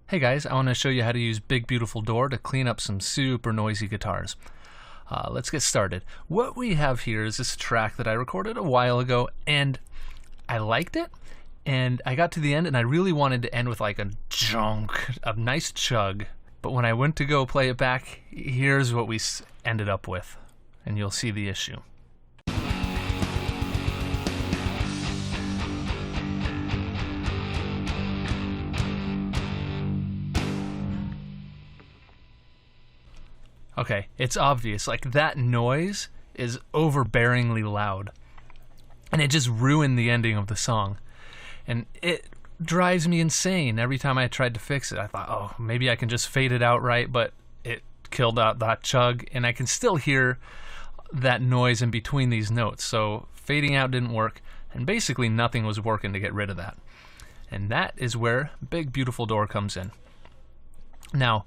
Hey guys, I want to show you how to use Big Beautiful Door to clean up some super noisy guitars. Let's get started. What we have here is this track that I recorded a while ago, and I liked it, and I got to the end and I really wanted to end with like a nice chug. But when I went to go play it back, here's what we ended up with, and you'll see the issue. Okay, it's obvious, like that noise is overbearingly loud, and it just ruined the ending of the song, and it drives me insane every time I tried to fix it. I thought, oh, maybe I can just fade it out right, but it killed out that chug, and I can still hear that noise in between these notes, so fading out didn't work, and basically nothing was working to get rid of that. And that is where Big Beautiful Door comes in. Now,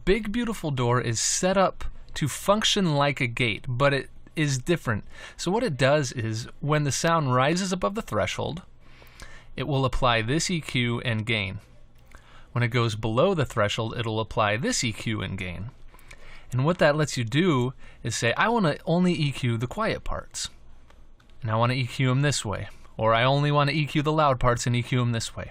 Big Beautiful Door is set up to function like a gate, but it is different. So what it does is, when the sound rises above the threshold, it will apply this EQ and gain. When it goes below the threshold, it'll apply this EQ and gain. And what that lets you do is say, I want to only EQ the quiet parts, and I want to EQ them this way, or I only want to EQ the loud parts and EQ them this way.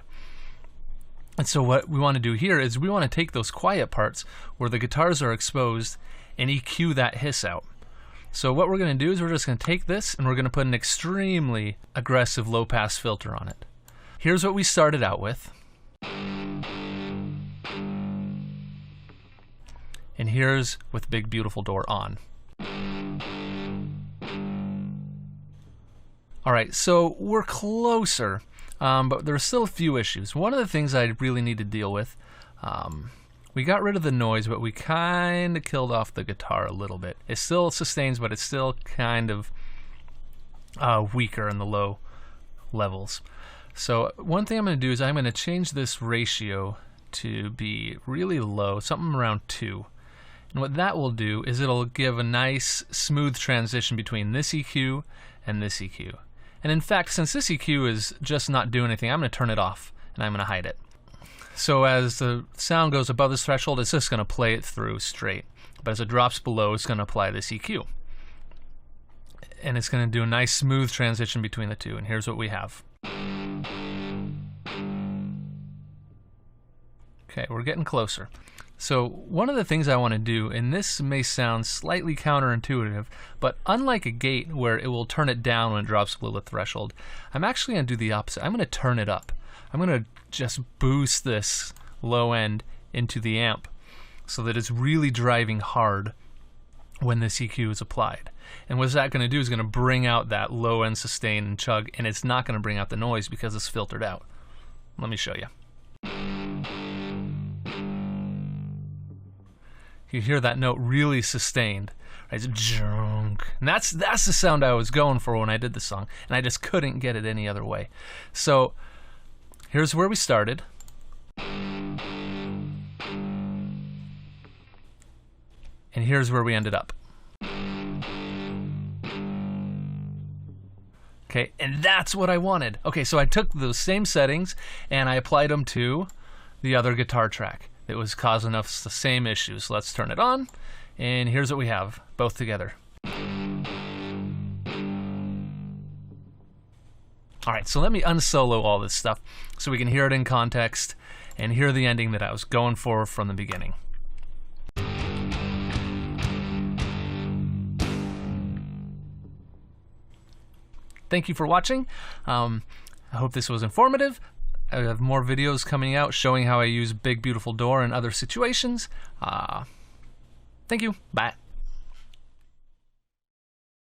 And so what we want to do here is we want to take those quiet parts where the guitars are exposed and EQ that hiss out. So what we're going to do is we're just going to take this and we're going to put an extremely aggressive low-pass filter on it. Here's what we started out with. And here's with Big Beautiful Door on. Alright, so we're closer. But there are still a few issues. One of the things I really need to deal with, we got rid of the noise, but we kind of killed off the guitar a little bit. It still sustains, but it's still kind of weaker in the low levels. So one thing I'm going to do is I'm going to change this ratio to be really low, something around 2. And what that will do is it'll give a nice smooth transition between this EQ and this EQ. And in fact, since this EQ is just not doing anything, I'm going to turn it off and I'm going to hide it. So as the sound goes above this threshold, it's just going to play it through straight. But as it drops below, it's going to apply this EQ. And it's going to do a nice smooth transition between the two. And here's what we have. Okay, we're getting closer. So one of the things I want to do, and this may sound slightly counterintuitive, but unlike a gate where it will turn it down when it drops below the threshold, I'm actually going to do the opposite. I'm going to turn it up. I'm going to just boost this low end into the amp so that it's really driving hard when this EQ is applied. And what's that going to do is going to bring out that low end sustain and chug, and it's not going to bring out the noise because it's filtered out. Let me show you. You hear that note really sustained, right? And that's the sound I was going for when I did the song, and I just couldn't get it any other way. So here's where we started. And here's where we ended up. Okay, and that's what I wanted. Okay, so I took those same settings and I applied them to the other guitar track. It was causing us the same issues. Let's turn it on, and here's what we have, both together. Alright, so let me unsolo all this stuff so we can hear it in context and hear the ending that I was going for from the beginning. Thank you for watching. I hope this was informative. I have more videos coming out showing how I use Big Beautiful Door in other situations. Thank you. Bye.